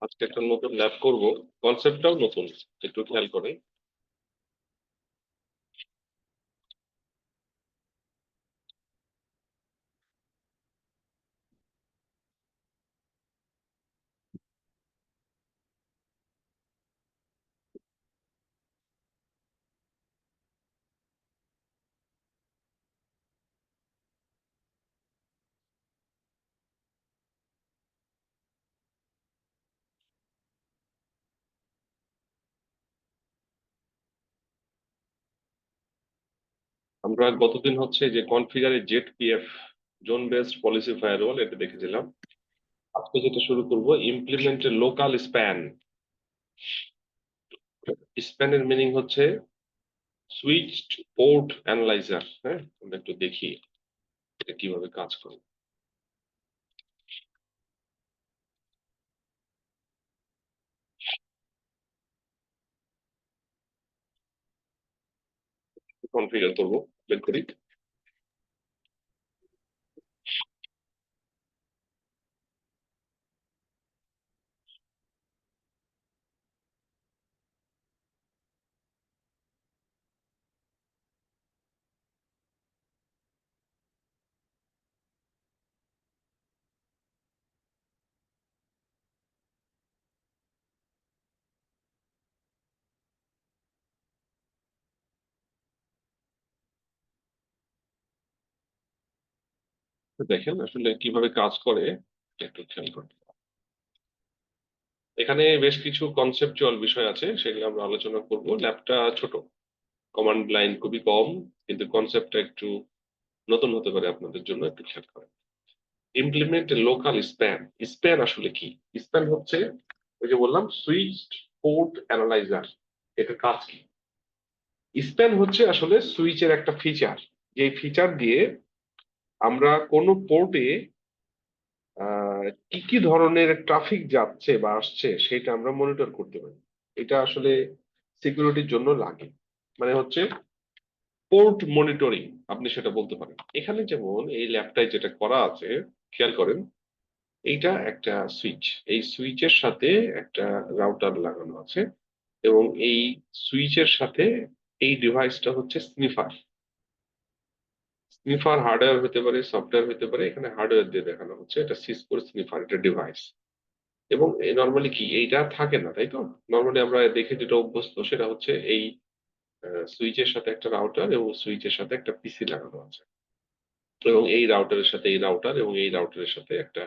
আজকে একটা নতুন ল্যাব করব, কনসেপ্টটাও নতুন, একটু খেয়াল করে। আমরা গতদিন হচ্ছে যে কনফিগারে Z PF, zone based policy firewall, এটা দেখেছিলাম। আজকে যেটা শুরু করব, ইমপ্লিমেন্টের লোকাল স্প্যান। স্প্যানের মিনিং হচ্ছে সুইচড পোর্ট অ্যানালাইজার। হ্যাঁ, আমরা একটু দেখি এটা কিভাবে কাজ করে। কনফিগার করব, বের করি। দেখেন আসলে কিভাবে কাজ করে, এটা একটু খেয়াল করতে। এখানে বেশ কিছু কনসেপচুয়াল বিষয় আছে, সেগুলো আমরা আলোচনা করব। ল্যাবটা ছোট, কমান্ড লাইন খুবই কম, কিন্তু কনসেপ্টটা একটু নতুন হতে পারে আপনাদের জন্য, একটু খেয়াল করেন। Implement local span. স্প্যান আসলে কি? স্প্যান হচ্ছে ওই যে বললাম সুইচ পোর্ট অ্যানালাইজার। এটার কাজ কি? স্প্যান হচ্ছে আসলে সুইচের একটা ফিচার, যে ফিচার দিয়ে আমরা কোনো পোর্টে কি কি ধরনের ট্রাফিক যাচ্ছে বা আসছে সেটা আমরা মনিটর করতে পারি। এটা আসলে সিকিউরিটির জন্য লাগে, মানে হচ্ছে পোর্ট মনিটরিং, আপনি সেটা বলতে পারেন। এখানে যেমন এই ল্যাবটায় যেটা করা আছে, খেয়াল করেন। এইটা একটা সুইচ, এই সুইচের সাথে একটা রাউটার লাগানো আছে, এবং এই সুইচের সাথে এই ডিভাইসটা হচ্ছে স্নিফার। স্নিফার হার্ডওয়্যার হতে পারে, সফটওয়্যার হতে পারে। এখানে হার্ডওয়্যার দিয়ে দেখানো হচ্ছে, এটা সিসকো স্নিফার, এটা ডিভাইস। এবং নর্মালি কি এইটা থাকে না, তাই তো? নর্মালি আমরা দেখে যেটা অভ্যস্ত সেটা হচ্ছে এই সুইচের সাথে একটা রাউটার এবং সুইচের সাথে একটা পিসি লাগানো আছে, এবং এই রাউটারের সাথে এই রাউটার এবং এই রাউটারের সাথে একটা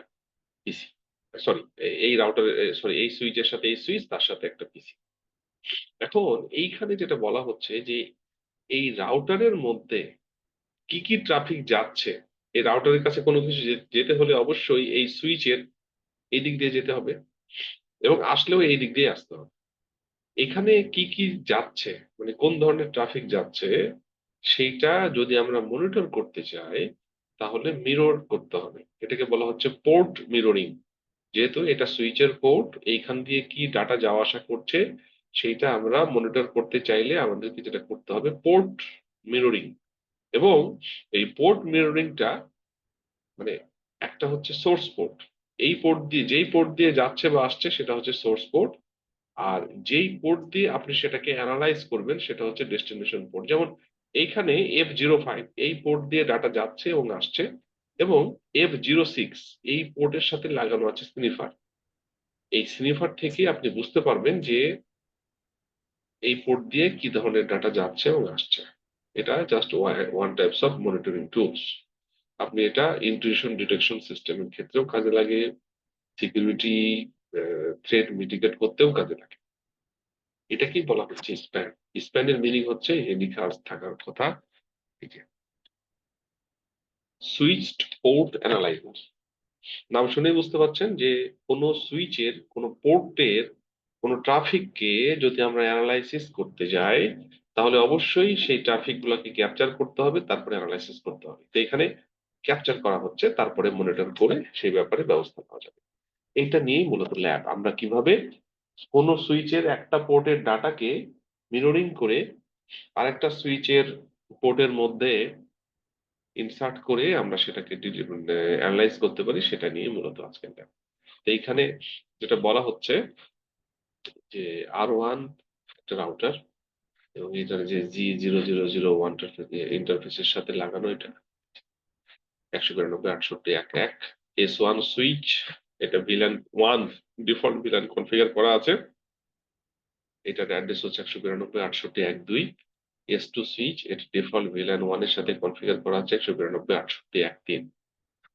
পিসি। সরি, এই রাউটার, সরি, এই সুইচের সাথে এই সুইচ, তার সাথে একটা পিসি। এখন এইখানে যেটা বলা হচ্ছে যে এই রাউটারের মধ্যে কি কি ট্রাফিক যাচ্ছে, এই রাউটারের কাছে কোনো কিছু যেতে হলে অবশ্যই এই সুইচের এই দিক দিয়ে যেতে হবে, এবং আসলেও এই দিক দিয়ে আসতে হবে। এখানে কি কি যাচ্ছে, মানে কোন ধরনের ট্রাফিক যাচ্ছে, সেইটা যদি আমরা মনিটর করতে চাই, তাহলে মিরর করতে হবে। এটাকে বলা হচ্ছে পোর্ট মিররিং। যেহেতু এটা সুইচের পোর্ট, এইখান দিয়ে কি ডাটা যাওয়া আসা করছে সেইটা আমরা মনিটর করতে চাইলে আমাদেরকে যেটা করতে হবে, পোর্ট মিররিং। এবং এই পোর্ট মিররিংটা মানে একটা হচ্ছে সোর্স পোর্ট, এই পোর্ট দিয়ে, যেই পোর্ট দিয়ে যাচ্ছে বা আসছে সেটা হচ্ছে সোর্স পোর্ট। আর যেই পোর্ট দিয়ে আপনি সেটাকে অ্যানালাইজ করবেন সেটা হচ্ছে ডেস্টিনেশন পোর্ট। যেমন এইখানে F05 এই পোর্ট দিয়ে ডাটা যাচ্ছে এবং আসছে, এবং F06 এই পোর্টের সাথে লাগানো আছে স্নিফার। এই স্নিফার থেকে আপনি বুঝতে পারবেন যে এই পোর্ট দিয়ে কি ধরনের ডাটা যাচ্ছে এবং আসছে। এটা just one types of monitoring tools. আপনি এটা ইন্ট্রুশন ডিটেকশন সিস্টেমের ক্ষেত্রেও কাজে লাগে, সিকিউরিটি থ্রেট মিটিগেট করতেও কাজে লাগে। এটাকেই বলা হচ্ছে স্প্যান। স্প্যানের মিনিং হচ্ছে এই লেখা থাকার কথা, এই যে সুইচড পোর্ট অ্যানালাইজার। নাম শুনেই বুঝতে পারছেন যে কোনো সুইচের কোনো পোর্টের কোনো ট্রাফিককে যদি আমরা অ্যানালাইসিস করতে যাই, তাহলে অবশ্যই সেই ট্রাফিক গুলাকে ক্যাপচার করতে হবে, তারপরে অ্যানালাইসিস করতে হবে। তো এখানে ক্যাপচার করা হচ্ছে, তারপরে মনিটর করে সেই ব্যাপারে ব্যবস্থা নেওয়া যাবে। এইটা নিয়েই মূলত ল্যাব। আমরা কিভাবে কোনো সুইচের একটা পোর্টের ডাটাকে মিররিং করে আরেকটা সুইচের পোর্টের মধ্যে ইনসার্ট করে আমরা সেটাকে অ্যানালাইজ করতে পারি, সেটা নিয়ে মূলত আজকের ল্যাব। তো এইখানে যেটা বলা হচ্ছে যে R1 একটা রাউটার এবং এটার যে G0001 ইন্টারফেসের সাথে লাগানো এটা 192.168.1.1 S1 সুইচ, এটা ভিলান 1 ডিফল্ট ভিলান কনফিগার করা আছে, এটার অ্যাড্রেস হচ্ছে 192.168.1.2। S2 সুইচ, এটা ডিফল্ট ভিলান 1 এর সাথে কনফিগার করা আছে 192.168.1.3।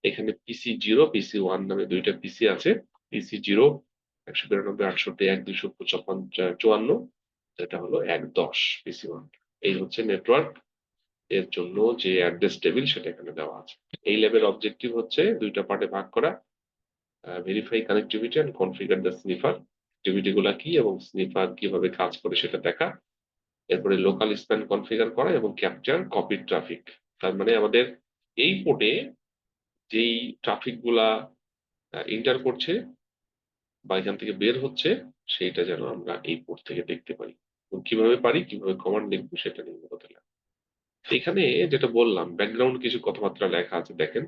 এখানে পিসি 0 পিসি 1 নামে দুইটা পিসি আছে। পিসি 0 192.168.255.54, এটা হলো 1.10 পিসি 1। এই হচ্ছে নেটওয়ার্ক এর জন্য যে অ্যাড্রেস টেবিল সেটা এখানে দেওয়া আছে। এই ল্যাবের অবজেক্টিভ হচ্ছে দুইটা পার্টে ভাগ করা, verify connectivity and configure the sniffer, activity গুলা কি এবং স্নিফার কিভাবে কাজ করে সেটা দেখা, এরপরে লোকাল স্প্যান কনফিগার করা এবং ক্যাপচার কপি ট্রাফিক। তার মানে আমাদের এই পোর্টে যেই ট্রাফিক গুলা এন্টার করছে বা এখান থেকে বের হচ্ছে সেইটা যেন আমরা এই পোর্ট থেকে দেখতে পারি। এবং কিভাবে পারি, কিভাবে কমান্ড লিখবো সেটা নিয়ে কথা। এখানে যেটা বললাম ব্যাকগ্রাউন্ড কিছু কথাবার্তা লেখা আছে দেখেন।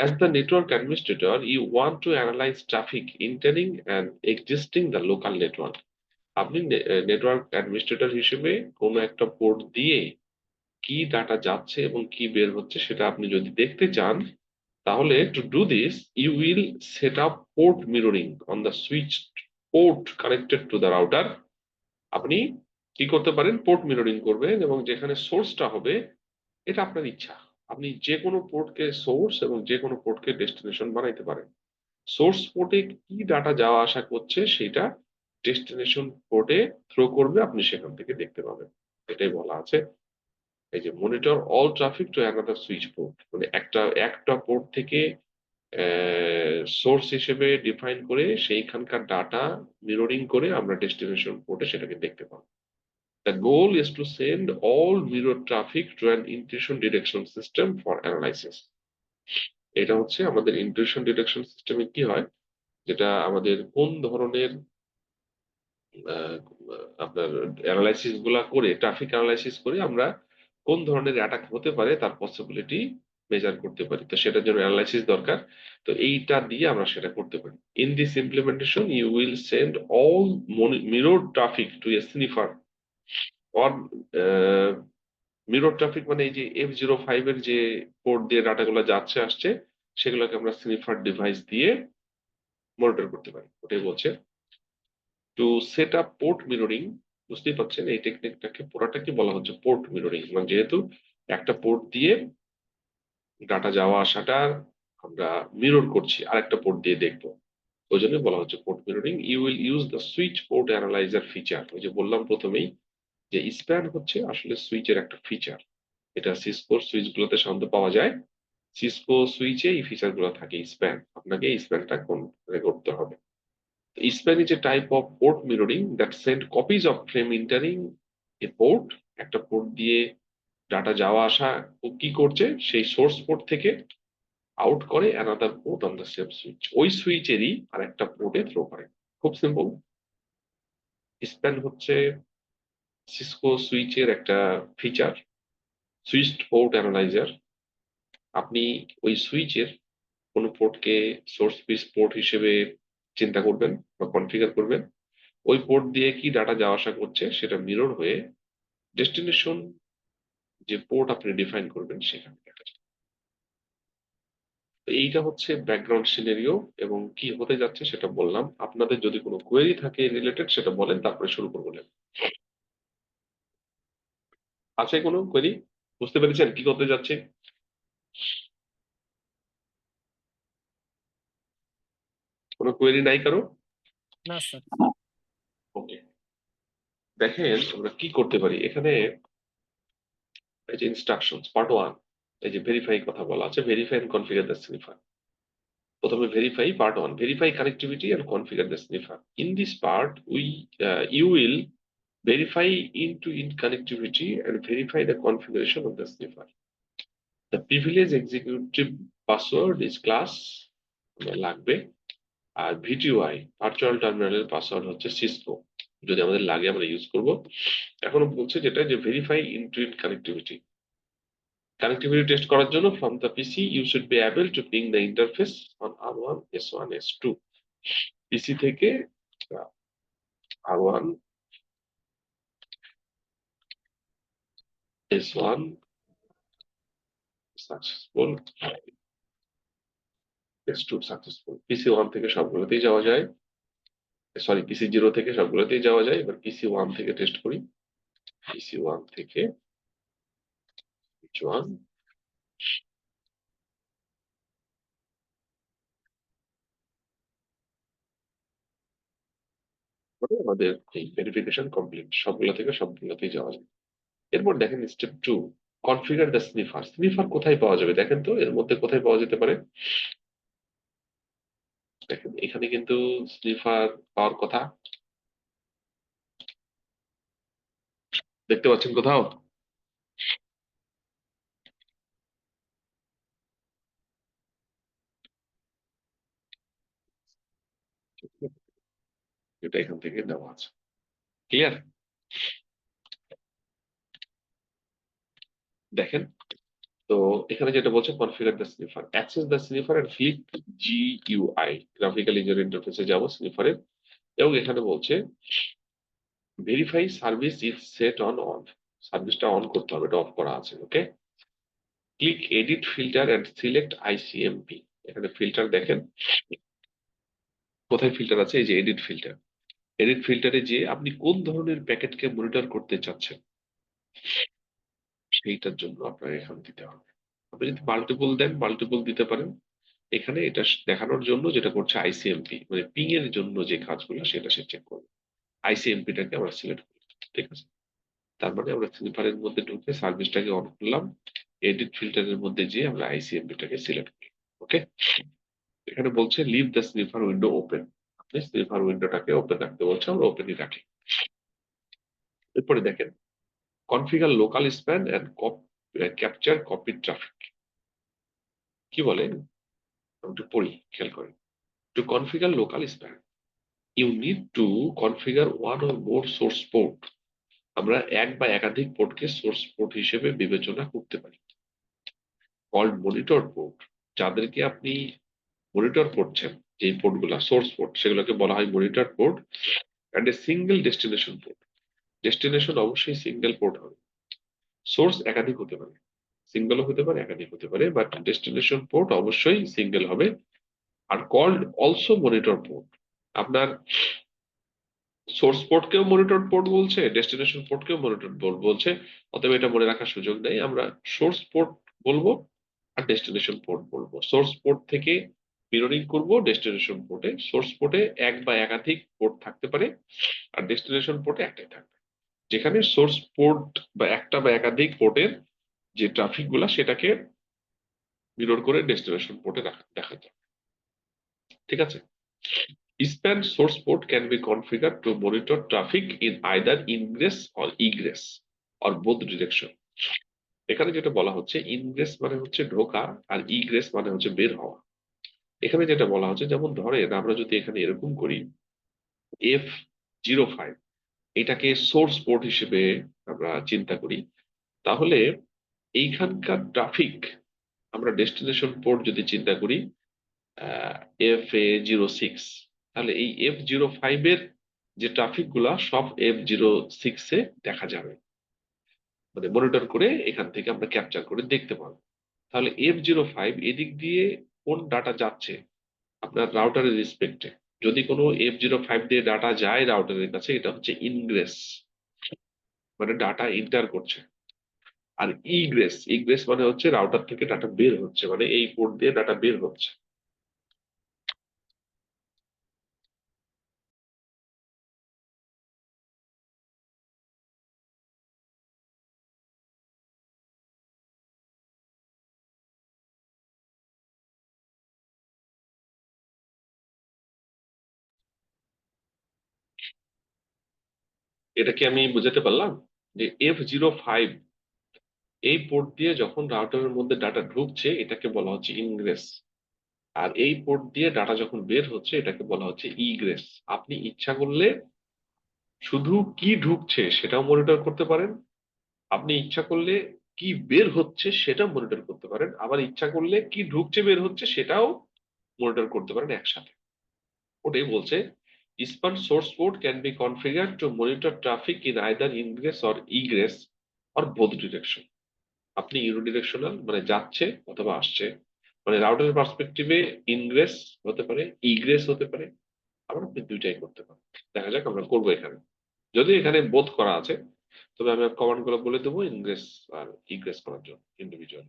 As the network administrator, you want to analyze traffic entering and exiting the local network. আপনি নেটওয়ার্ক অ্যাডমিনিস্ট্রেটর হিসেবে কোনো একটা পোর্ট দিয়ে কি ডাটা যাচ্ছে এবং কি বের হচ্ছে সেটা আপনি যদি দেখতে চান, তাহলে to do this you will set up port mirroring on the switch port connected to the router. আপনি কি করতে পারেন, পোর্ট মিররিং করবেন এবং যেখানে সোর্সটা হবে এটা আপনার ইচ্ছা, আপনি যে কোনো পোর্টকে সোর্স এবং যে কোনো পোর্টকে ডেস্টিনেশন বানাইতে পারেন। সোর্স পোর্টে কি ডাটা যাওয়া আসা করছে সেটা ডেস্টিনেশন পোর্টে থ্রো করবে, আপনি সেখান থেকে দেখতে পাবেন। এটাই বলা আছে এই যে monitor all traffic to another switch port, মানে একটা পোর্ট থেকে সোর্স হিসেবে ডিফাইন করে সেইখানকার ডাটা মিররিং করে আমরা ডেস্টিনেশন পোর্টে সেটাকে দেখতে পাবো। The goal is to send all mirror traffic to an intrusion detection system for analysis. এটা হচ্ছে আমাদের intrusion detection সিস্টেমে কি হয়, যেটা আমাদের কোন ধরনের আহ, আপনার অ্যানালাইসিস গুলা করে, ট্রাফিক অ্যানালাইসিস করে আমরা কোন ধরনের অ্যাটাক হতে পারে তার পসিবিলিটি মেজার করতে পারি, তো সেটার জন্য অ্যানালাইসিস দরকার। তো এইটা দিয়ে আমরা সেটা করতে পারি। In this implementation you will send all mirror traffic to a sniffer or mirror traffic, মানে এই যে F05 এর যে পোর্ট দিয়ে ডাটাগুলো যাচ্ছে আসছে সেগুলোকে আমরা স্নিফার ডিভাইস দিয়ে মনিটর করতে পারি। ওটাই বলছে to set up port mirroring. বুঝতেই পারছেন এই টেকনিকটাকে পুরাটাকে বলা হচ্ছে পোর্ট মিররিং, মানে যেহেতু একটা পোর্ট দিয়ে ডাটা যাওয়া আসাটা আমরা মিরর করছি আরেকটা পোর্ট দিয়ে দেখবো, ওই জন্য বলা হচ্ছে port mirroring. You will use the switch port analyser feature. ওই যে বললাম প্রথমেই যে স্প্যান হচ্ছে আসলে সুইচের একটা ফিচার, এটা সিসকোর সুইচ গুলোতে সাধারণত পাওয়া যায়। সিসকো সুইচে এই ফিচার গুলো থাকে স্প্যান, আপনাকে এই স্প্যানটা করতে হবে। Span is a type of port mirroring that send copies of frame entering A port. একটা পোর্ট দিয়ে ডাটা যাওয়া আসা ও কি করছে, সেই সোর্স পোর্ট থেকে আউট করে another port on the same switch, ওই সুইচেরই আর একটা পোর্টে থ্রো করে। খুব সিম্পল। স্প্যান হচ্ছে সিসকো সুইচের একটা ফিচার, সুইচ পোর্ট অ্যানালাইজার। আপনি ওই সুইচের কোনো পোর্টকে সোর্স পিস পোর্ট হিসেবে চিন্তা করবেন বা কনফিগার করবেন, ওই পোর্ট দিয়ে কি ডাটা যাওয়া আসা করছে সেটা মিরর হয়ে ডেস্টিনেশন যে পোর্ট আপনি ডিফাইন করবেন সেখানে দেখা যাবে। তো এইটা হচ্ছে ব্যাকগ্রাউন্ড সিনারিও এবং কি হতে যাচ্ছে সেটা বললাম। আপনাদের যদি কোনো কোয়েরি থাকে রিলেটেড সেটা বলেন, তারপরে শুরু করবো। আছে কোনো কোয়েরি? বুঝতে পেরেছেন কি করতে যাচ্ছে? কোনো কোয়েরি নাই কারো? না স্যার। ওকে, দেখেন আমরা কি করতে পারি এখানে। এই যে ইনস্ট্রাকশন পার্ট 1, এই যে ভেরিফাই কথা বলা আছে, verify and configure the sniffer. প্রথমে verify part 1, verify connectivity and configure the sniffer. In this part you will verify in connectivity and verify the configuration of the sniffer. The privilege executive password is class লাগবে, আর ভিটিওআই virtual টার্মিনালের password হচ্ছে Cisco, যদি আমাদের লাগে আমরা use করব। এখনো বলছে যেটা যে verify intuit connectivity. Connectivity test করার জন্য from the PC you should be able to ping the interface on R1 S1 S2। PC থেকে R1 S1 successful, S2 successful. পিসি 1 থেকে সবগুলোতেই যাওয়া যায়, সরি পিসি 0 থেকে সবগুলোতেই যাওয়া যায়। এবার পিসি 1 থেকে টেস্ট করি। পিসি 1 থেকে H1, আমাদের এই ভেরিফিকেশন কমপ্লিট, সবগুলো থেকে সবগুলোতেই যাওয়া যায়। এরপর দেখেন step 2, configure the sniffer. Sniffer কোথায় পাওয়া যাবে দেখেন তো, এর মধ্যে কোথায় পাওয়া যেতে পারে। দেখেন এখানে কিন্তু স্নিফার পাওয়ার কথা, দেখতে পাচ্ছেন কোথাও? এটা এখান থেকে দেওয়া আছে, ক্লিয়ার? দেখেন তো এখানে যেটা বলছে configure the sniffer, access the sniffer and click GUI, graphical user ইন্টারফেসে যাব স্নিফারের। এবং এখানে বলছে verify service is set on, সার্ভিসটা অন করতে হবে, এটা অফ করা আছে। Okay, click edit filter and select ICMP। এখানে ফিল্টার দেখেন কোথায় ফিল্টার আছে, এই যে এডিট ফিল্টার। এডিট ফিল্টারে যে আপনি কোন ধরনের প্যাকেটকে মনিটর করতে চাচ্ছেন সেইটার জন্য আপনার এখানে দিতে হবে। আপনি যদি মাল্টিপল দেন মাল্টিপল দিতে পারেন। এখানে এটা দেখানোর জন্য যেটা করছে ICMP, মানে পিং এর জন্য যে কাজগুলো সেটা সে চেক করবে। ICMP-টাকে আমরা সিলেক্ট করি, ঠিক আছে? তার মানে আমরা স্লিপারের মধ্যে ঢুকে সার্ভিসটাকে অন করলাম, এডিট ফিল্টারের মধ্যে যে আমরা ICMP-টাকে সিলেক্ট করি। ওকে, এখানে বলছে leave the sleeper window open, আপনি স্লিপার উইন্ডোটাকে ওপেন রাখতে বলছে, আমরা ওপেনই রাখি। এরপরে দেখেন configure local span and capture copy traffic. কি বলে আমি একটু পড়ি, খেয়াল করেন। To configure local span you need to configure one or more source port. আমরা এক বা একাধিক পোর্টকে সোর্স পোর্ট হিসেবে বিবেচনা করতে পারি। কল্ড মনিটর পোর্ট, যাদেরকে আপনি মনিটর করছেন, যে পোর্টগুলা সোর্স পোর্ট সেগুলোকে বলা হয় monitor port. And a single destination port, destination অবশ্যই সিঙ্গেল পোর্ট হবে। সোর্স একাধিক হতে পারে, সিঙ্গেলও হতে পারে একাধিক হতে পারে, বাট ডেস্টিনেশন পোর্ট অবশ্যই সিঙ্গেল হবে। আর কল্ড অলসো মনিটর পোর্ট, আপনার সোর্স পোর্টকেও মনিটর পোর্ট বলছে, ডেস্টিনেশন পোর্টকেও মনিটর পোর্ট বলছে। অতএব এটা মনে রাখার সুযোগ নেই, আমরা সোর্স পোর্ট বলবো আর ডেস্টিনেশন পোর্ট বলবো। সোর্স পোর্ট থেকে মিররিং করব ডেস্টিনেশন পোর্টে। সোর্স পোর্টে এক বা একাধিক পোর্ট থাকতে পারে, আর ডেস্টিনেশন পোর্টে একটাই থাকবে। যেখানে সোর্স পোর্ট বা একটা বা একাধিক পোর্টের যে ট্রাফিক গুলা সেটাকে মিরর করে ডেস্টিনেশন পোর্টে দেখা যায়, ঠিক আছে? Span source port can be configured to monitor traffic in either ingress or egress or both direction. এখানে যেটা বলা হচ্ছে ইনগ্রেস মানে হচ্ছে ঢোকা, আর ইগ্রেস মানে হচ্ছে বের হওয়া। এখানে যেটা বলা হচ্ছে, যেমন ধরেন আমরা যদি এখানে এরকম করি F05, এটাকে সোর্স পোর্ট হিসেবে আমরা চিন্তা করি, তাহলে এইখানকার ট্রাফিক আমরা ডেস্টিনেশন পোর্ট যদি চিন্তা করি FA06, তাহলে এই F05-এর যে ট্রাফিক গুলা সব F06-এ দেখা যাবে, মানে মনিটর করে এখান থেকে আমরা ক্যাপচার করে দেখতে পাবো। তাহলে F05 এদিক দিয়ে কোন ডাটা যাচ্ছে আপনার রাউটারের রেসপেক্টে, যদি কোনো F05 দিয়ে ডাটা যায় রাউটারের কাছে, এটা হচ্ছে ইনগ্রেস, মানে ডাটা ইন্টার করছে। আর ইগ্রেস, ইগ্রেস মানে হচ্ছে রাউটার থেকে ডাটা বের হচ্ছে, মানে এই পোর্ট দিয়ে ডাটা বের হচ্ছে। এটা কি আমি বুঝাতে পারলাম? যে F05 এই পোর্ট দিয়ে যখন রাউটারের মধ্যে ডাটা ঢুকছে এটাকে বলা হচ্ছে ইনগ্রেস, আর এই পোর্ট দিয়ে ডাটা যখন বের হচ্ছে এটাকে বলা হচ্ছে ইগ্রেস। আপনি ইচ্ছা করলে শুধু কি ঢুকছে সেটাও মনিটর করতে পারেন, আপনি ইচ্ছা করলে কি বের হচ্ছে সেটাও মনিটর করতে পারেন, আবার ইচ্ছা করলে কি ঢুকছে বের হচ্ছে সেটাও মনিটর করতে পারেন একসাথে। ওটাই বলছে span source port can be configure two monitor traffic in either ingress or egress or both direction. আপনি ইউনিডিরেকশনাল মানে যাচ্ছে অথবা আসছে, মানে রাউটারের পার্সপেক্টিভে ইনগ্রেস হতে পারে, ইগ্রেস হতে পারে, আবার আপনি দুইটাই করতে পারেন। দেখা যাক আমরা করবো এখানে, যদি এখানে বোধ করা আছে, তবে আমি কমান্ড গুলো বলে দেবো ইনগ্রেস আর ইগ্রেস করার জন্য individual.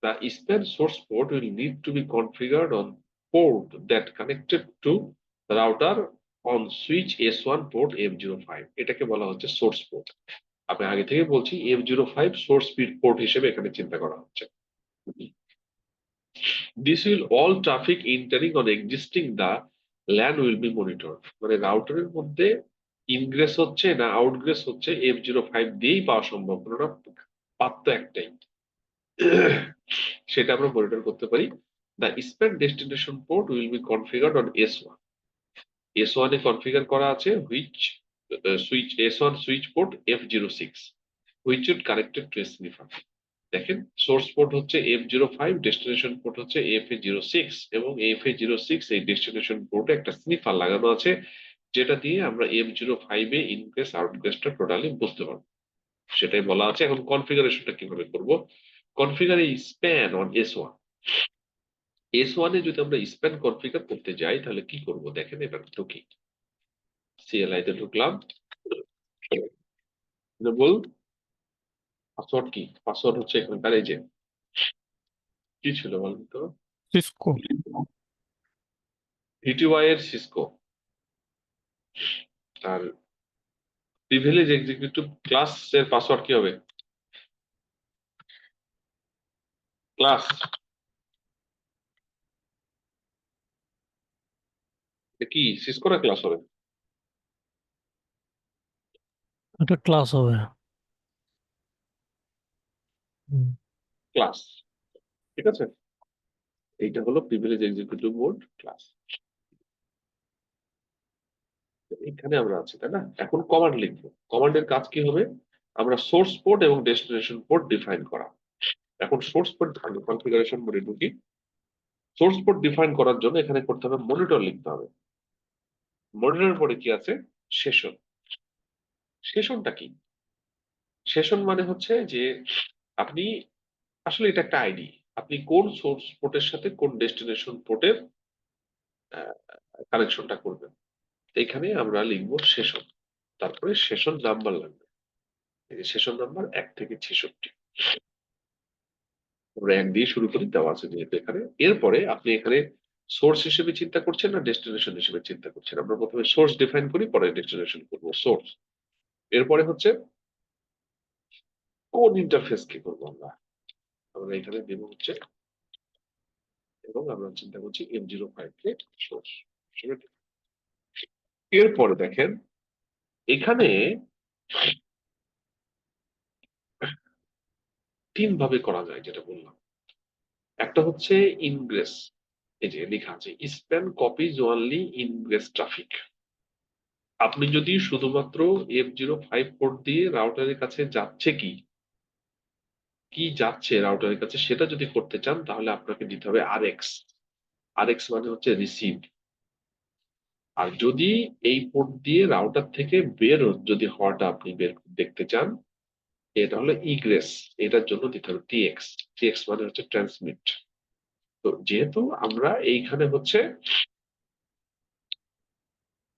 The span source port will need to be configured on port that connected to the router on switch S1 port F05। এটাকে বলা হচ্ছে সোর্স পোর্ট। আমি আগে থেকে বলছি F05 সোর্স পোর্ট হিসেবে এখানে চিন্তা করা হচ্ছে। This will all traffic entering on existing the LAN will be monitored। মানে রাউটারের মধ্যে ইনগ্রেস হচ্ছে না আউটগ্রেস হচ্ছে F05 দিয়েই পাওয়া সম্ভব, কোনটা পাত তো একটাই, সেটা আমরা মনিটর করতে পারি। The span destination port will be configured on S1। S1 এ কনফিগার করা আছে which switch S1 switch port F06 which would connected to sniffer. দেখেন সোর্স পোর্ট হচ্ছে F05, ডেস্টিনেশন পোর্ট হচ্ছে FA06, এবং FA06 এই ডেস্টিনেশন পোর্টে একটা স্নিফার লাগানো আছে, যেটা দিয়ে আমরা F05 এ ইনগ্রেস আউটগ্রেসটা টোটালি বুঝতে পারবো। সেটাই বলা আছে। এখন কনফিগারেশনটা কিভাবে করব? কনফিগার এই স্প্যান অন S1। S1 এ যদি আমরা স্প্যান কনফিগার করতে যাই তাহলে কি করব দেখেন, এবার ঢুকি, CLI তে ঢুকলাম, বল পাসওয়ার্ড কি, পাসওয়ার্ড হচ্ছে এখানকার এই যে কি ছিল বলুন তো, সিসকো। VTY এর সিসকো। আর প্রিভিলেজ এক্সিকিউটিভ ক্লাস এর পাসওয়ার্ড কি হবে? ক্লাস, কি সিসকো না ক্লাস হবে? এটা ক্লাস হবে। হুম। ক্লাস, ঠিক আছে। এইটা হলো প্রিভিলেজ এক্সিকিউটিভ মোড ক্লাস। এখানে আমরা আছি তাই না? এখন কমান্ড লিখবো। কমান্ডের কাজ কি হবে? আমরা সোর্স পোর্ট এবং ডেস্টিনেশন পোর্ট ডিফাইন করা। এখন সোর্স পোর্ট কনফিগারেশন মোডে ঢুকি। সোর্স পোর্ট ডিফাইন করার জন্য এখানে করতে হবে মনিটর লিখতে হবে। মনিটরের পরে কি আছে? সেশন। সেশনটা কি? সেশন মানে হচ্ছে যে আপনি আসলে এটা একটা আইডি, আপনি কোন সোর্স পোর্টের সাথে কোন ডেস্টিনেশন পোর্টের কানেকশনটা করবেন। এখানে আমরা লিখবো সেশন, তারপরে সেশন নাম্বার লাগবে। এই যে সেশন নাম্বার 1 থেকে 66, আমরা 1 দিয়ে শুরু করি, দেওয়া আছে যেহেতু এখানে। এরপরে আপনি এখানে সোর্স হিসেবে চিন্তা করছেন না ডেস্টিনেশন হিসেবে চিন্তা করছেন? আমরা প্রথমে সোর্স ডিফাইন করি, পরে ডেস্টিনেশন করবো সোর্স। এরপরে হচ্ছে কোন ইন্টারফেস কি করবো আমরা, আমরা এখানে দেবো হচ্ছে, এবং আমরা চিন্তা করছি M05 কে সোর্স হিসেবে। এরপরে দেখেন এখানে 3 ভাবে করা যায় যেটা বললাম। একটা হচ্ছে ইনগ্রেস, এই যে লেখা আছে span copies only ingress traffic. আপনি যদি শুধুমাত্র F05 পোর্ট দিয়ে রাউটারের কাছে যাচ্ছে কি কি যাচ্ছে রাউটারের কাছে সেটা যদি করতে চান, তাহলে আপনাকে দিতে হবে RX। RX মানে হচ্ছে রিসিভ। আর যদি এই পোর্ট দিয়ে রাউটার থেকে বের যদি হওয়াটা আপনি বের দেখতে চান, এটা হলো ইগ্রেস, এটার জন্য দিতে হবে TX। TX মানে হচ্ছে ট্রান্সমিট। তো যেহেতু আমরা এইখানে হচ্ছে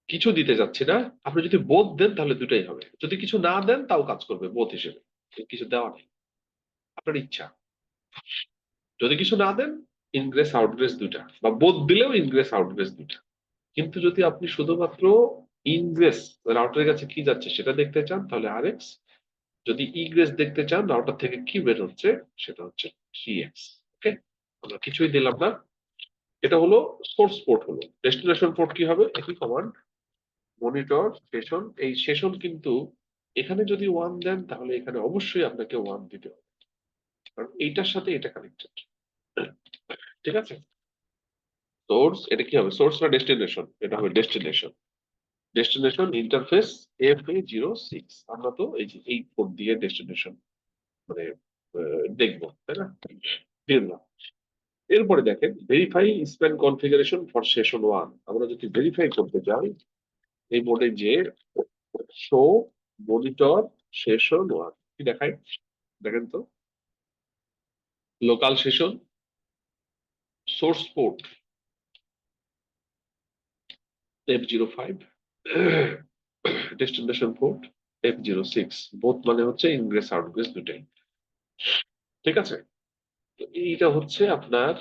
কিছু দিতে যাচ্ছি না, আপনি যদি বোধ দেন তাহলে দুটাই হবে, যদি কিছু না দেন তাও কাজ করবে বোধ হিসেবে। কিছু দেওয়া নেই, আপনার ইচ্ছা। যদি কিছু না দেন ইনগ্রেস আউটগ্রেস দুটা, বা বোধ দিলেও ইনগ্রেস আউটগ্রেস দুটা। কিন্তু যদি আপনি শুধুমাত্র ইনগ্রেস রাউটারের কাছে কি যাচ্ছে সেটা দেখতে চান তাহলে RX, যদি ইগ্রেস দেখতে চান রাউটার থেকে কি বের হচ্ছে সেটা হচ্ছে 3X। ওকে, আমরা কিছুই দিলাম না। এটা হলো সোর্স পোর্ট। হলো ডেস্টিনেশন পোর্ট কি হবে? একই কমান্ড, মনিটর সেশন। এই সেশন কিন্তু এখানে যদি 1 দেন তাহলে এখানে অবশ্যই আপনাকে 1 দিতে হবে, কারণ এইটার সাথে এটা কানেক্টেড। ঠিক আছে। সোর্স এটা কি হবে? সোর্স না ডেস্টিনেশন? এটা হবে ডেস্টিনেশন। Destination interface FA06। আমরা তো এই যে এই পোর্ট দিয়ে ডেস্টিনেশন মানে দেখবো তাই না, দিয়ে দিলাম। এরপরে দেখেন verify span configuration for session 1। আমরা যদি ভেরিফাই করতে চাই এই বোর্ডে যে শো মনিটর সেশন 1 কি দেখায় দেখেন তো, local session, source port F05, destination port F06, both মানে হচ্ছে ইনগ্রেস আউটগ্রেস দুটাই। ঠিক আছে, তো এইটা হচ্ছে আপনার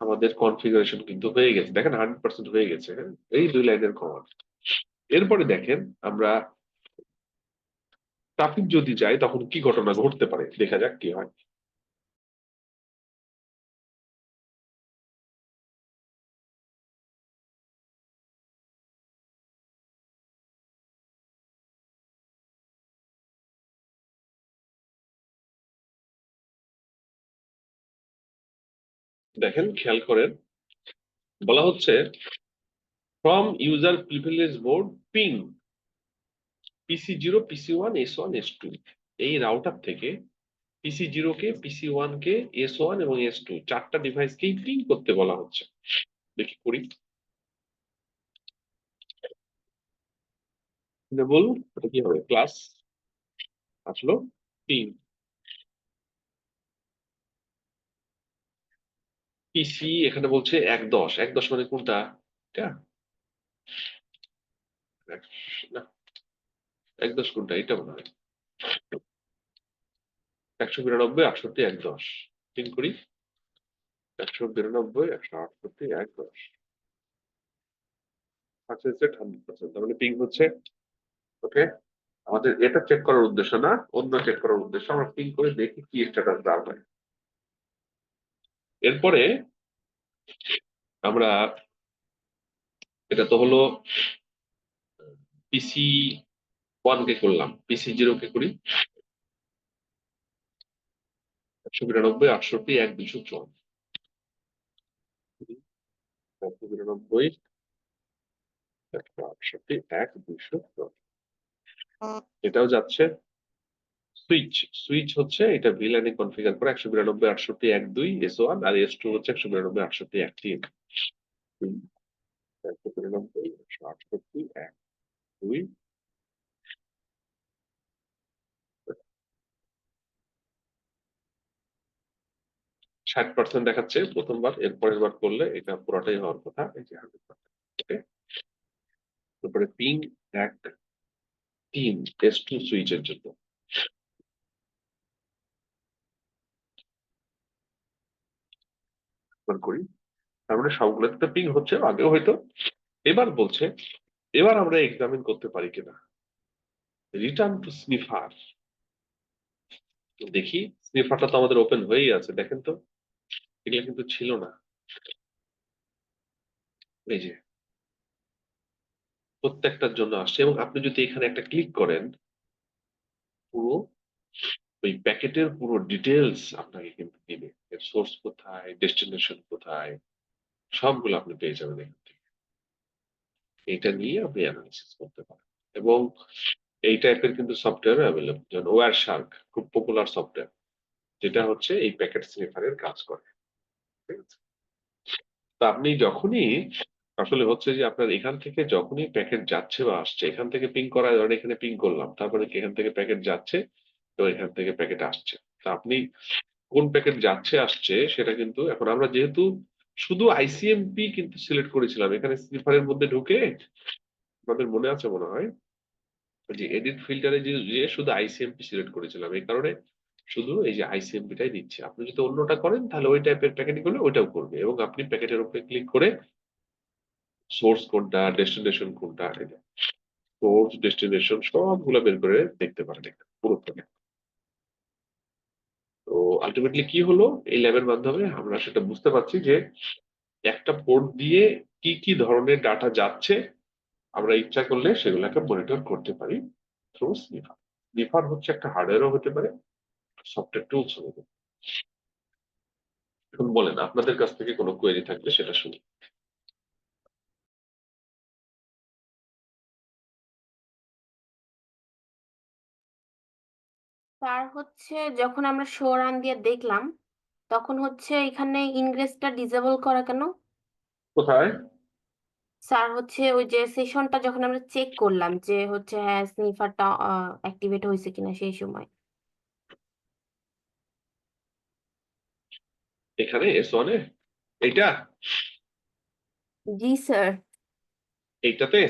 আমাদের কনফিগারেশন কিন্তু হয়ে গেছে, দেখেন 100% হয়ে গেছে। হ্যাঁ, এই 2 লাইনের কমান্ড। এরপরে দেখেন আমরা ট্রাফিক যদি যাই তখন কি ঘটনা ঘটতে পারে দেখা যাক কি হয়। দেখেন খেয়াল করেন বলা হচ্ছে from user privilege board ping PC0 PC1 S1 S2, এই রাউটার থেকে PC0 কে PC1 কে S1 এবং S2 চারটা ডিভাইসকেই পিং করতে বলা হচ্ছে। দেখি করি, বলুন এটা কি হবে, ক্লাস আসলো পিং পিসি, এখানে বলছে 1.10 1.10 মানে কোনটা এটা, না 1.10 কোনটা এটা মনে হয় 192 68 1.10 পিং করি 192 168 1.10 সাকসেস রেট 100%, তার মানে পিং হচ্ছে। ওকে, আমাদের এটা চেক করার উদ্দেশ্য না, অন্য চেক করার উদ্দেশ্য আমরা পিং করে দেখি কি স্ট্যাটাস দেওয়া হয়। এরপরে আমরা, এটা তো হলো PC1 কে করলাম, PC0 কে করি 192 68 1254, 192 168 1254, এটাও যাচ্ছে। সুইচ সুইচ হচ্ছে এটা ভিলানে কনফিগার করে 192 68 12 S1 আর S2 হচ্ছে 192 68 13, 192 168 12 60% দেখাচ্ছে প্রথমবার, এর পরের বার করলে এটা পুরোটাই হওয়ার কথা, এই যে 100%। ওকে, তারপরে পিং 1 3 S2 সুইচের জন্য একবার করি, তার মানে সবগুলোতে তো পিং হচ্ছে আগেও হয়তো। এবার বলছে এবার আমরা এক্সামিন করতে পারি কিনা, রিটার্ন টু স্নিফার। দেখি স্নিফারটা তো আমাদের ওপেন হয়েই আছে, দেখেন তো এগুলো কিন্তু ছিল না, এই যে প্রত্যেকটার জন্য আসছে। এবং আপনি যদি এখানে একটা ক্লিক করেন পুরো ওই প্যাকেটের পুরো ডিটেলস আপনাকে কিন্তু দিবে, এর সোর্স কোথায়, ডেস্টিনেশন কোথায়, সবগুলো আপনি পেয়ে যাবেন এখান থেকে। এটা নিয়ে আপনি অ্যানালিসিস করতে পারেন। এবং এই টাইপের কিন্তু সফটওয়্যার অ্যাভেলেবল, যেমন ওয়ার শার্ক খুব পপুলার সফটওয়্যার, যেটা হচ্ছে এই প্যাকেট স্নিফারের কাজ করে। ঠিক আছে, তো আপনি যখনই আসলে হচ্ছে যে আপনার এখান থেকে যখনই প্যাকেট যাচ্ছে বা আসছে, এখান থেকে পিং করা, ধরেন এখানে পিং করলাম, তারপরে কি এখান থেকে প্যাকেট যাচ্ছে তো এখান থেকে প্যাকেট আসছে, তা আপনি কোন প্যাকেট যাচ্ছে আসছে সেটা কিন্তু এখন আমরা যেহেতু শুধু আইসিএমপি কিন্তু সিলেক্ট করেছিলাম এখানে স্নিফারের মধ্যে ঢুকে, আমাদের মনে আছে মনে হয় যে এডিট ফিল্টারে যে যে শুধু আইসিএমপি সিলেক্ট করেছিলাম, এই কারণে শুধু এই যে আইসিএমপিটাই দিচ্ছে। আপনি যদি অন্যটা করেন তাহলে ওই টাইপের প্যাকেট গুলো ওইটাও করবে, এবং আপনি প্যাকেটের উপরে ক্লিক করে সোর্স কোনটা, ডেস্টিনেশন কোনটা, এটা সোর্স ডেস্টিনেশন সবগুলো বের করে দেখতে পারেন এখানে পুরো প্যাকেট। তো আলটিমেটলি কি হলো, এই ল্যাবের মাধ্যমে আমরা সেটা বুঝতে পারছি যে একটা পোর্ট দিয়ে কি কি ধরনের ডাটা যাচ্ছে, আমরা ইচ্ছা করলে সেগুলোকে মনিটর করতে পারি থ্রু স্নিফার। স্নিফার হচ্ছে একটা হার্ডওয়্যারও হতে পারে, সফটওয়্যার টুলস হতে পারে। এখন বলেন আপনাদের কাছ থেকে কোনো কোয়েরি থাকলে সেটা শুনি। তার হচ্ছে যখন আমরা শো রান দিয়ে দেখলাম তখন হচ্ছে এখানে ইনগ্রেসটা ডিসেবল করা কেন? কোথায়? স্যার হচ্ছে ওই যে সেশনটা যখন আমরা চেক করলাম যে হচ্ছে হ্যাঁ স্নিফারটা অ্যাক্টিভেট হয়েছে কিনা সেই সময়। এখানে S1 এ এইটা জি স্যার। এইটাতে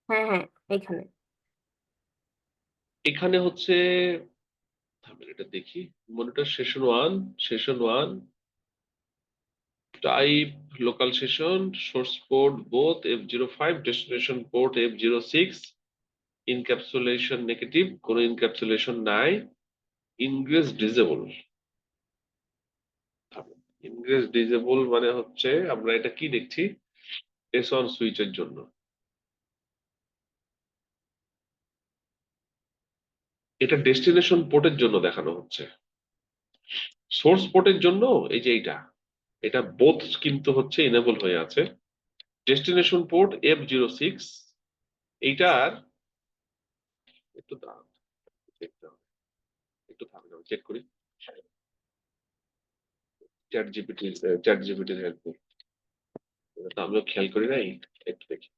হ্যাঁ হ্যাঁ, এখানে। এখানে হচ্ছে থামেন এটা দেখি। Monitor session 1 type local session source port both F05 destination port F06 encapsulation negative কোনো ইনক্যাপসুলেশন নাই ইনগ্রেস ডিসেবল। ইনগ্রেস ডিসেবল মানে হচ্ছে আমরা এটা কি দেখছি S1 সুইচের জন্য। এটা ডেস্টিনেশন পোর্টের জন্য দেখানো হচ্ছে। সোর্স পোর্টের জন্য এই যে এটা বোথ কিন্তু হচ্ছে এনেবল হয়ে আছে। ডেস্টিনেশন পোর্ট F06 এইটার একটু দাঁড়ান, দেখতে হবে, একটু থামেন আমি চেক করি চ্যাট জিপিটির হেল্প নিই। এটা তো আমিও খেয়াল করি নাই, একটু দেখি।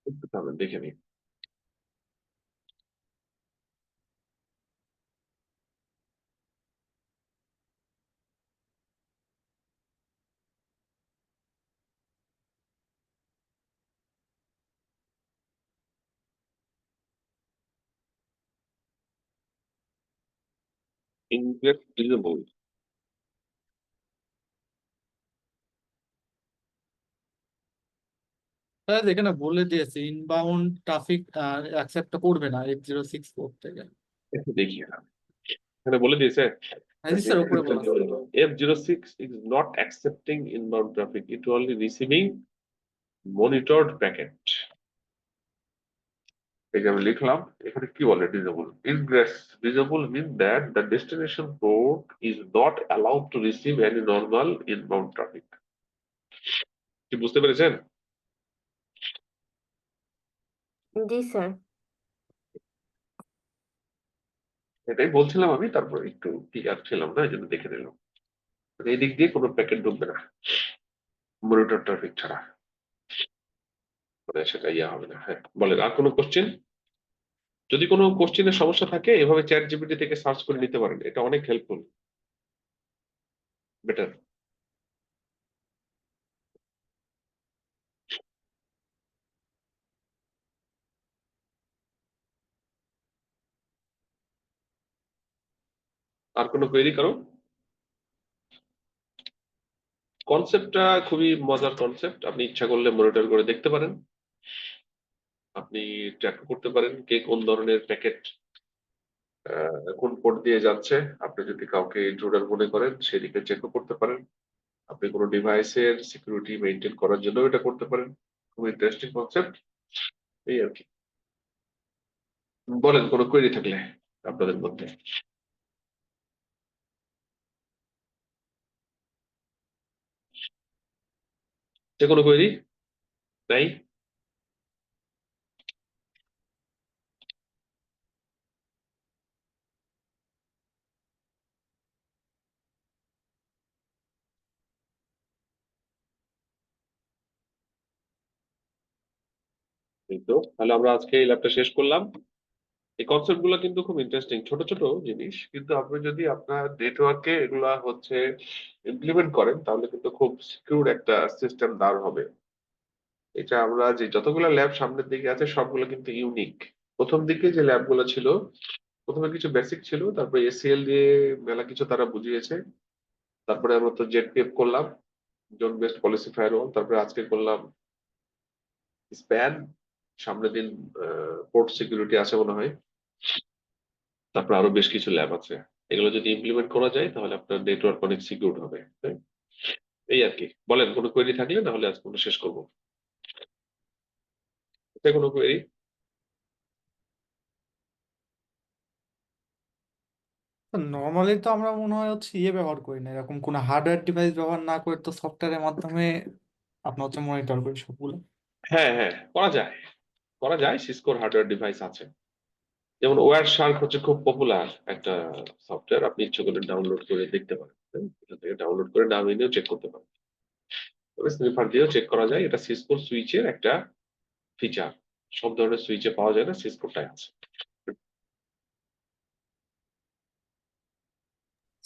একটু থামেন দেখে নিই। ইনগ্রেস ডিসেবল স্যার এখানে বলে দিয়েছে ইনবাউন্ড ট্রাফিক অ্যাকসেপ্ট করবে না F06 থেকে। একটু দেখি এখানে বলে দিয়েছে হ্যাঁ জি স্যার, উপরে বলা আছে। F06 is not accepting inbound traffic, it only receiving monitored packet। এই যে আমি লিখলাম এখানে কি বলে disable ingress disable mean that the destination port is not allowed to receive any normal inbound traffic. কি বুঝতে পেরেছেন? জি স্যার। এটাই বলছিলাম আমি, তারপর একটু ক্লিয়ার ছিলাম না এই জন্য দেখে নিলাম। এই দিক দিয়ে কোনো প্যাকেট ঢুকবে না মনিটর ট্রাফিক ছাড়া, মানে সেটা ইয়া হবে না। হ্যাঁ বলেন, আর কোনো কোশ্চেন? যদি কোনো কোশ্চেনের সমস্যা থাকে এভাবে চ্যাট জিপিটি থেকে সার্চ করে নিতে পারেন, এটা অনেক হেল্পফুল, বেটার। আর কোনো কোয়েরি কারো? কনসেপ্টটা খুবই মজার কনসেপ্ট, আপনি ইচ্ছা করলে মনিটর করে দেখতে পারেন, আপনি ট্র্যাক করতে পারেন কে কোন ধরনের প্যাকেট কোন পোর্ট দিয়ে যাচ্ছে। আপনি যদি কাউকে ইন্ট্রুডার মনে করেন সেদিকে চেকও করতে পারেন। আপনি কোনো ডিভাইসের সিকিউরিটি মেনটেন করার জন্য এটা করতে পারেন। খুব ইন্টারেস্টিং কনসেপ্ট, এই আর কি। বলেন কোনো কোয়েরি থাকলে আপনাদের মধ্যে। যে কোনো কোয়েরি নাই? এই তো তাহলে আমরা আজকে এই ল্যাবটা শেষ করলাম। এই কনসেপ্ট গুলো কিন্তু খুব ইন্টারেস্টিং, ছোট ছোট জিনিস, কিন্তু আপনি যদি আপনার নেটওয়ার্কে এগুলা হচ্ছে ইমপ্লিমেন্ট করেন তাহলে কিন্তু খুব সিকিউর একটা সিস্টেম দাঁড় হবে। এটা আমরা যে যতগুলো ল্যাব সামনের দিকে আছে সবগুলো কিন্তু ইউনিক। প্রথম দিকে যে ল্যাব গুলো ছিল প্রথমে কিছু বেসিক ছিল, তারপরে এসিএল দিয়ে মেলা কিছু তারা বুঝিয়েছে, তারপরে আমরা তো জেডপিএফ করলাম, জোন বেসড পলিসি ফায়ারওয়াল, তারপরে আজকে করলাম স্প্যান, সামনের দিন পোর্ট সিকিউরিটি আছে মনে হয়, তারপর আরো বেশ কিছু ল্যাব আছে। এগুলো যদি ইমপ্লিমেন্ট করা যায় তাহলে আপনার নেটওয়ার্ক অনেক সিকিউর হবে, তাই? এই আর কি। বলেন কোনো কোয়েরি থাকলে, না হলে আজকে আমরা শেষ করবো। কোনো কোয়েরি? নর্মালি তো আমরা মনে হয় হচ্ছে ইয়ে ব্যবহার করি না, এরকম কোনো হার্ডওয়্যার ডিভাইস ব্যবহার না করে তো সফটওয়্যারের মাধ্যমে আপনার হচ্ছে মনিটর করি সবগুলো। হ্যাঁ হ্যাঁ, করা যায়। সিসকোর হার্ডওয়্যার ডিভাইস আছে, যেমন ওয়্যার শার্ক হচ্ছে খুব পপুলার একটা সফটওয়্যার, আপনি ইচ্ছে করলে ডাউনলোড করে দেখতে পারেন, তাই? এখান থেকে ডাউনলোড করে নামিয়েও চেক করতে পারেন। তবে স্নিফার দিয়েও চেক করা যায়, এটা সিসকোর সুইচের একটা ফিচার। সব ধরনের সুইচে পাওয়া যায় না, সিসকোরটাই আছে।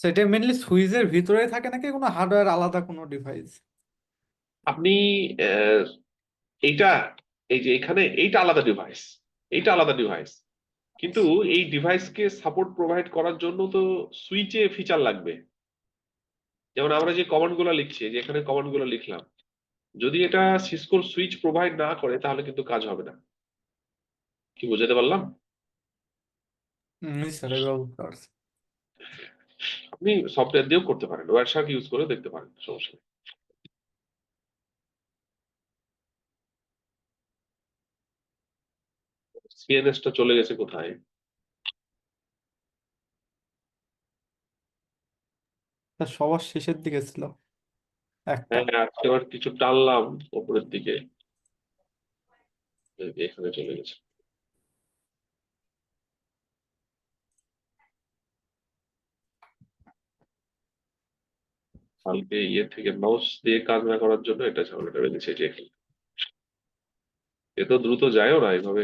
সেটা মেনলি সুইচের ভিতরে থাকে নাকি কোনো হার্ডওয়্যার আলাদা কোনো ডিভাইস? আপনি আহ, এইটা, এই যে এখানে এইটা আলাদা ডিভাইস, এইটা আলাদা ডিভাইস, কিন্তু এই ডিভাইসকে সাপোর্ট প্রোভাইড করার জন্য তো সুইচে ফিচার লাগবে। যেমন আমরা যে কমান্ড গুলো লিখছি, যে এখানে কমান্ড গুলো লিখলাম, যদি এটা সিসকোর সুইচ প্রোভাইড না করে তাহলে কিন্তু কাজ হবে না। কি বুঝাতে পারলাম? স্যার এবার বুঝতে পারছি। আপনি সফটওয়্যার দিয়েও করতে পারেন, ওয়্যারশার্ক ইউজ করে দেখতে পারেন, সমস্যা নেই। সিএনএস টা চলে গেছে কোথায়? তা সবার শেষের দিকে ছিল একটা। হ্যাঁ, আজকে আবার কিছু টানলাম উপরের দিকে, এখানে চলে গেছে। কালকে ইয়ে থেকে মাউস দিয়ে কাজ না করার জন্য এটা ঝামেলাটা বেঁধেছে, যে এত দ্রুত যায়ও না এইভাবে।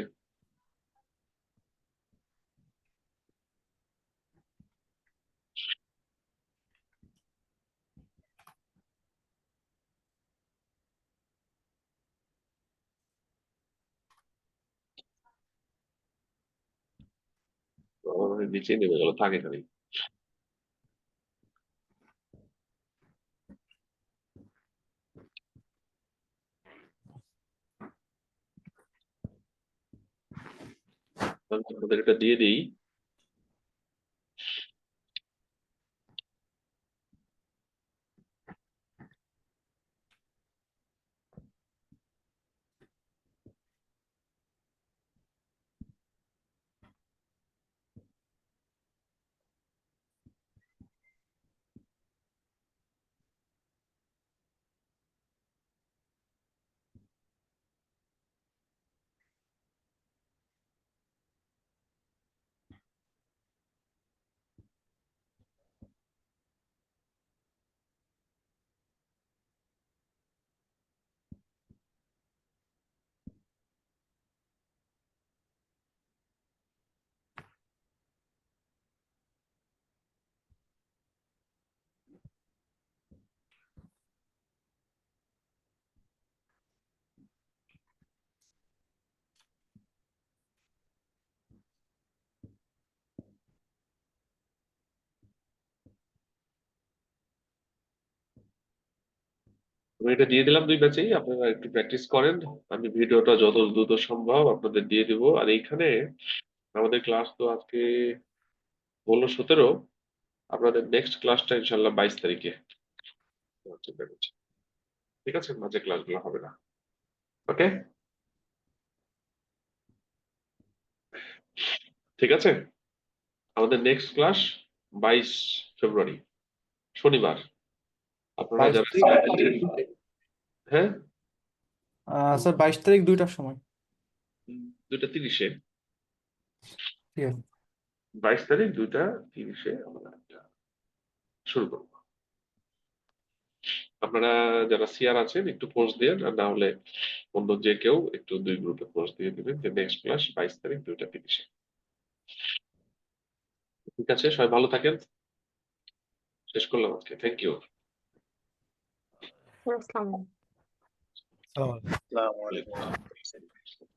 আমার মনে হয় নিচে নেমে গেল, থাকে এখানে। আমি আপনাদের এটা দিয়ে দিই। আমি এটা দিয়ে দিলাম দুই ব্যাচেই, আপনারা একটু প্র্যাকটিস করেন। আমি ভিডিওটা যত দ্রুত সম্ভব আপনাদের দিয়ে দিব। আর এইখানে আমাদের ক্লাস তো আজকে বললো 17, আপনাদের নেক্সট ক্লাসটা ইনশাল্লাহ 22 তারিখে। চিন্তা করছি, ঠিক আছে? মাঝে ক্লাসগুলো হবে না। ওকে, ঠিক আছে। আমাদের নেক্সট ক্লাস 22 ফেব্রুয়ারি, শনিবার। আপনারা 22 যারা তারিখ। হ্যাঁ, স্যার 22 তারিখ 2টার সময়। 2টা 30-এ, ঠিক আছে। 22 তারিখ 2টা 30-এ আমরা শুরু করবো। আপনারা যারা সিআর আছেন একটু পোস্ট দিন, আর না হলে অন্য যে কেউ একটু 2 গ্রুপে পোস্ট দিয়ে দিবেন যে নেক্সট ক্লাস 22 তারিখ 2টা 30-এ। ঠিক আছে, সবাই ভালো থাকেন। শেষ করলাম আজকে, থ্যাংক ইউ। আসসালামু আলাইকুম। আসসালামু আলাইকুম। আসসালামু আলাইকুম।